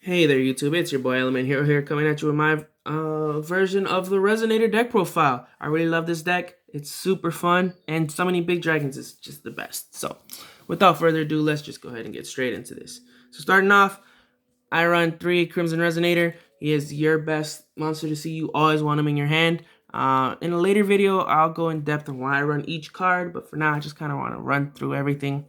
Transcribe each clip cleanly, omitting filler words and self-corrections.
Hey there, YouTube. It's your boy Element Hero here, coming at you with my version of the Resonator deck profile. I really love this deck. It's super fun, and summoning big dragons is just the best. So, without further ado, let's just go ahead and get straight into this. So, starting off, I run 3 Crimson Resonator. He is your best monster to see. You always want him in your hand. In a later video, I'll go in depth on why I run each card, but for now, I just kind of want to run through everything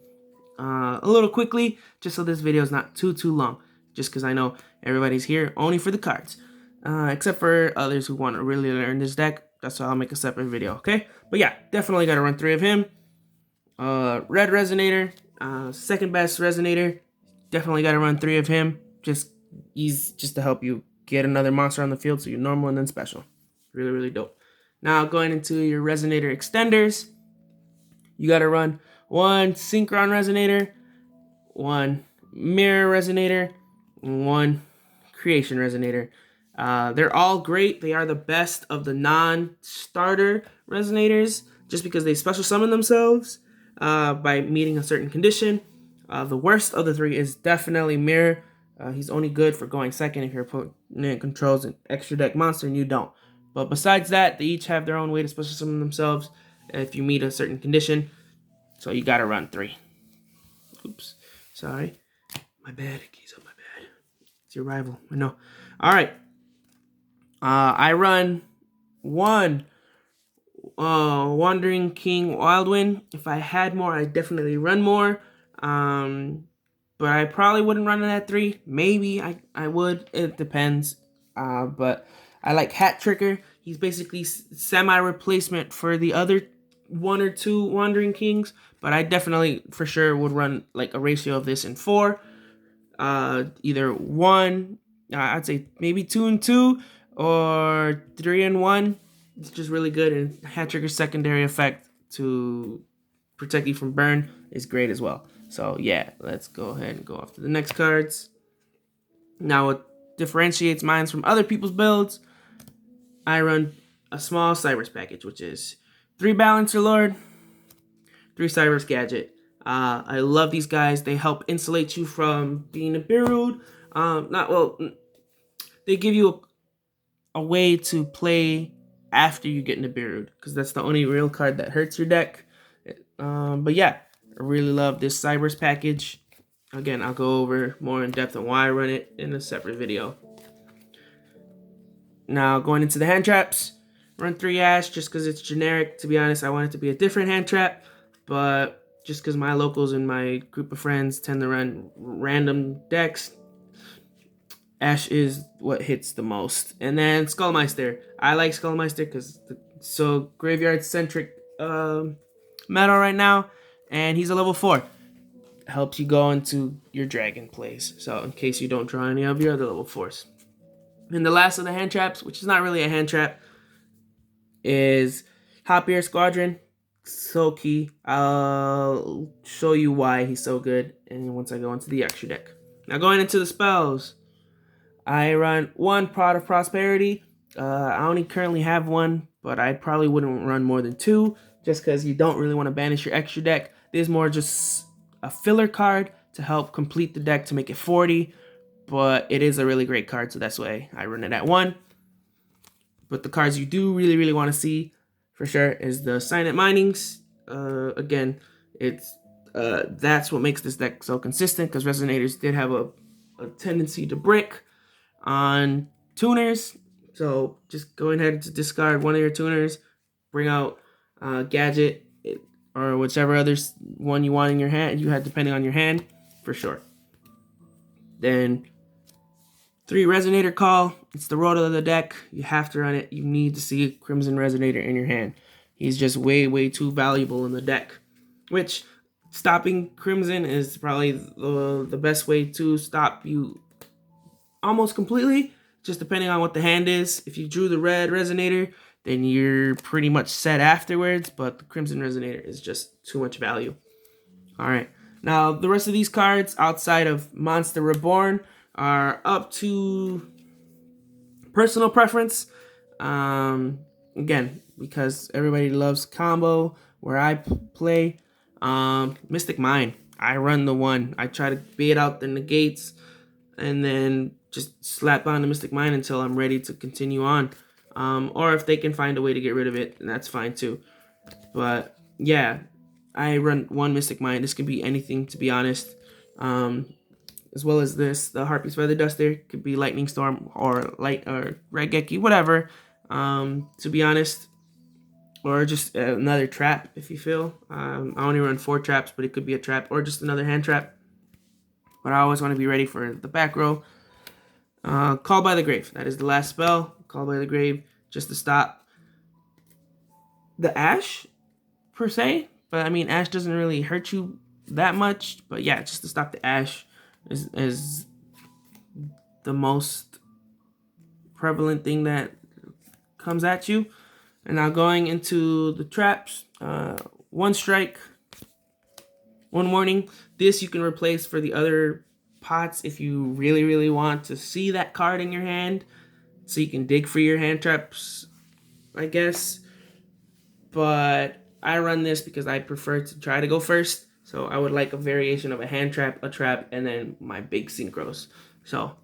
a little quickly, just so this video is not too long, just because I know everybody's here only for the cards, except for others who want to really learn this deck. That's why I'll make a separate video, okay? But yeah, definitely got to run 3 of him. Red Resonator, second best Resonator, definitely got to run 3 of him. He's just to help you get another monster on the field, so you're normal and then special. Really dope. Now going into your Resonator extenders, you got to run 1 Synchron Resonator, 1 Mirror Resonator, and 1 Creation Resonator. They're all great. They are the best of the non-starter Resonators, just because they special summon themselves by meeting a certain condition. The worst of the 3 is definitely Mirror. He's only good for going second if your opponent controls an extra deck monster and you don't. But besides that, they each have their own way to special summon themselves if you meet a certain condition. So you gotta run 3. Oops. Sorry. My bad. Keys up my bad. It's your rival. I know. Alright. I run 1 Wandering King Wildwind. If I had more, I'd definitely run more. But I probably wouldn't run it at 3. Maybe I would. It depends. But I like Hat Tricker. He's basically semi-replacement for the other 1 or 2 Wandering Kings. But I definitely, for sure, would run like a ratio of this in 4. Either 1, I'd say maybe 2 and 2, or 3 and 1. It's just really good, and Hat Tricker's secondary effect to protect you from burn is great as well. So yeah, let's go ahead and go off to the next cards. Now, what differentiates mine from other people's builds, I run a small Cybers package, which is 3 Balancer Lord, 3 Cybers Gadget. I love these guys. They help insulate you from being a Nibiru'd. They give you a way to play after you get Nibiru'd, because that's the only real card that hurts your deck. But yeah, I really love this Cybers package. Again, I'll go over more in depth on why I run it in a separate video. Now, going into the hand traps, run 3 Ash just because it's generic. To be honest, I want it to be a different hand trap, but just because my locals and my group of friends tend to run random decks, Ash is what hits the most. And then Skullmeister. I like Skullmeister because it's so graveyard-centric meta right now, and he's a level 4. Helps you go into your dragon plays, so in case you don't draw any of your other level 4s. And the last of the hand traps, which is not really a hand trap, is Hop Air Squadron. So key. I'll show you why he's so good, and once I go into the extra deck. Now, going into the spells, I run 1 Prod of Prosperity. I only currently have 1, but I probably wouldn't run more than 2, just because you don't really want to banish your extra deck. This is more just a filler card to help complete the deck to make it 40, but it is a really great card, so that's why I run it at 1. But the cards you do really want to see, for sure, is the Signet Minings. Again, that's what makes this deck so consistent, because Resonators did have a tendency to brick on tuners. So just go ahead to discard 1 of your tuners, bring out Gadget, or whichever other one you want in your hand, you have depending on your hand, for sure. Then 3 Resonator Call. It's the road of the deck. You have to run it. You need to see Crimson Resonator in your hand. He's just way too valuable in the deck. Which, stopping Crimson is probably the best way to stop you almost completely, just depending on what the hand is. If you drew the red Resonator, then you're pretty much set afterwards, but the Crimson Resonator is just too much value. Alright, now the rest of these cards, outside of Monster Reborn, are up to personal preference. Again, because everybody loves combo where I play. Mystic Mine, I run the 1. I try to bait out the negates and then just slap on the Mystic Mine until I'm ready to continue on. Or if they can find a way to get rid of it, then that's fine too. But yeah, I run one Mystic Mine. This could be anything, to be honest. As well as this, the Harpy's Feather Duster could be Lightning Storm or Light or Red Geki, whatever. To be honest, or just another trap if you feel. I only run 4 traps, but it could be a trap or just another hand trap. But I always want to be ready for the back row. Call by the Grave. That is the last spell. Call by the Grave, just to stop the Ash, per se. But I mean, Ash doesn't really hurt you that much. But yeah, just to stop the Ash is the most prevalent thing that comes at you. And now going into the traps, 1 strike, 1 warning. This you can replace for the other pots if you really, really want to see that card in your hand, so you can dig for your hand traps, I guess. But I run this because I prefer to try to go first. So I would like a variation of a hand trap, a trap, and then my big synchros. So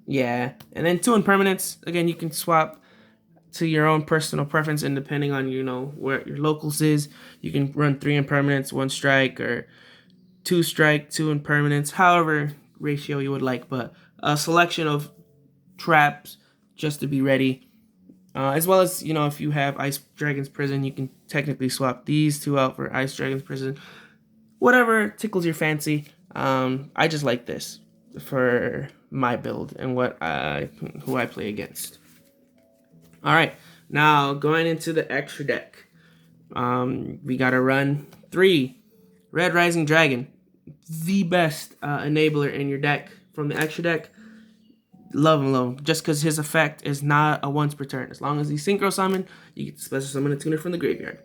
yeah, and then 2 impermanents. Again, you can swap to your own personal preference, and depending on, you know, where your locals is, you can run 3 impermanents, 1 strike, or 2 strike, 2 impermanents, however ratio you would like. But a selection of traps just to be ready. As well as, you know, if you have Ice Dragon's Prison, you can technically swap these 2 out for Ice Dragon's Prison. Whatever tickles your fancy. I just like this for my build and who I play against. All right, now going into the extra deck. We gotta run 3 Red Rising Dragon, the best enabler in your deck from the extra deck. Love him, just because his effect is not a once per turn. As long as he's synchro summon, you get to special summon a tuner from the graveyard.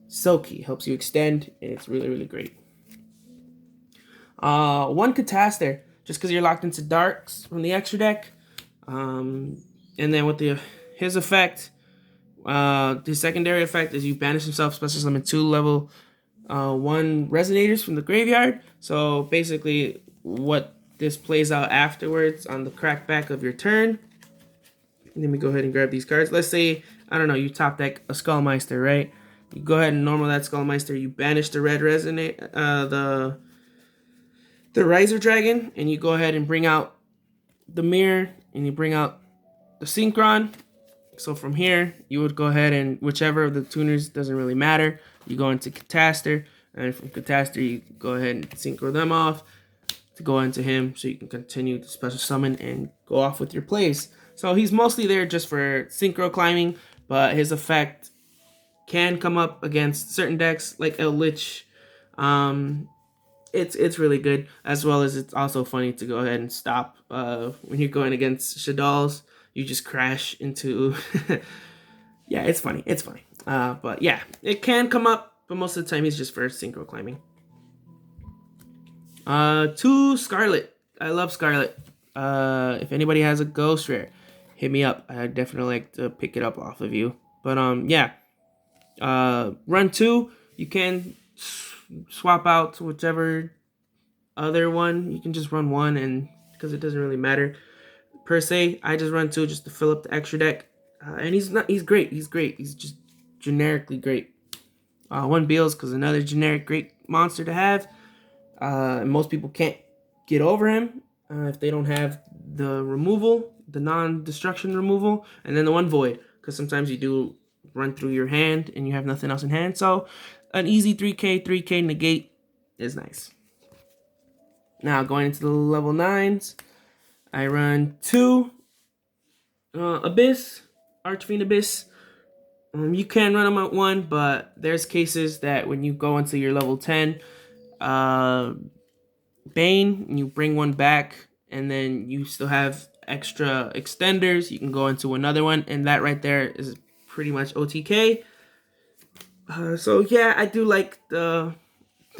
So key, helps you extend, and it's really, really great. 1 Cataster, just because you're locked into darks from the extra deck. And then with his effect, his secondary effect is you banish himself, special summon 2 level 1 Resonators from the graveyard. So basically, what this plays out afterwards on the crackback of your turn. Let me go ahead and grab these cards. Let's say, I don't know, you top deck a Skullmeister, right? You go ahead and normal that Skullmeister. You banish the red resonate, the Riser Dragon, and you go ahead and bring out the Mirror, and you bring out the Synchron. So from here, you would go ahead and whichever of the tuners, doesn't really matter. You go into Cataster, and from Cataster, you go ahead and synchro them off to go into him, so you can continue to special summon and go off with your plays. So he's mostly there just for synchro climbing, but his effect can come up against certain decks like El Lich. It's really good, as well as it's also funny to go ahead and stop when you're going against Shaddoll's. You just crash into yeah, it's funny. But yeah, it can come up, but most of the time he's just for synchro climbing. 2 Scarlet. I love Scarlet. If anybody has a ghost rare, hit me up. I'd definitely like to pick it up off of you. But yeah. Run 2. You can swap out to whichever other one. You can just run 1, and because it doesn't really matter per se. I just run 2 just to fill up the extra deck. And he's great. He's great. He's just generically great. 1 Beals, because another generic great monster to have. And most people can't get over him if they don't have the removal, the non-destruction removal, and then the 1 Void, because sometimes you do run through your hand and you have nothing else in hand. So an easy 3k negate is nice. Now going into the level 9s, I run 2 Abyss, Archfiend Abyss. You can run them at 1, but there's cases that when you go into your level 10 Bane, and you bring 1 back, and then you still have extra extenders, you can go into another one, and that right there is pretty much OTK. So yeah, I do like to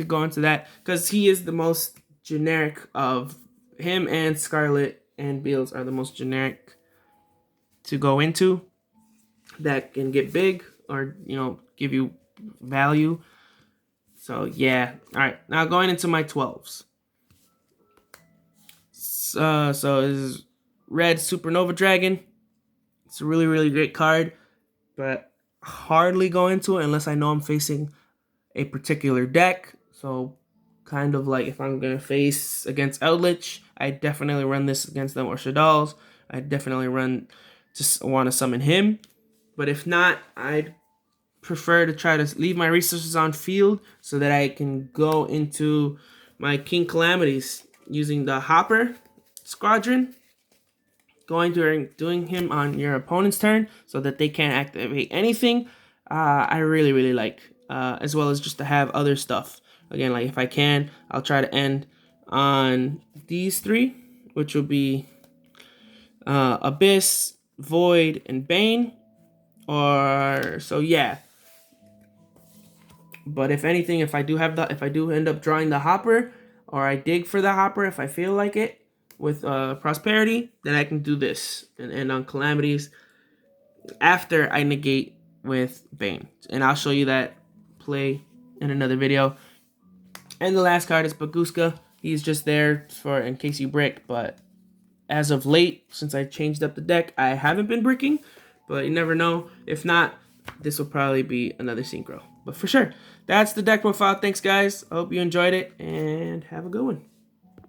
go into that, because he is the most generic of him, and Scarlet and Beals are the most generic to go into that can get big or, you know, give you value. So yeah. All right, now going into my 12s. So this is Red Supernova Dragon. It's a really, really great card, but hardly go into it unless I know I'm facing a particular deck. So kind of like if I'm going to face against Eldritch, I definitely run this against them, or Shadal's. I definitely want to summon him. But if not, I'd prefer to try to leave my resources on field so that I can go into my King Calamities using the Hopper Squadron, doing him on your opponent's turn so that they can't activate anything. I really, really like, as well as just to have other stuff. Again, like if I can, I'll try to end on these three, which will be Abyss, Void, and Bane. Or so yeah. But if anything, if I do end up drawing the Hopper, or I dig for the Hopper if I feel like it with Prosperity, then I can do this and end on Calamities after I negate with Bane. And I'll show you that play in another video. And the last card is Baguska. He's just there for in case you brick, but as of late, since I changed up the deck, I haven't been bricking, but you never know. If not, this will probably be another synchro. But for sure, that's the deck profile. Thanks, guys. I hope you enjoyed it, and have a good one.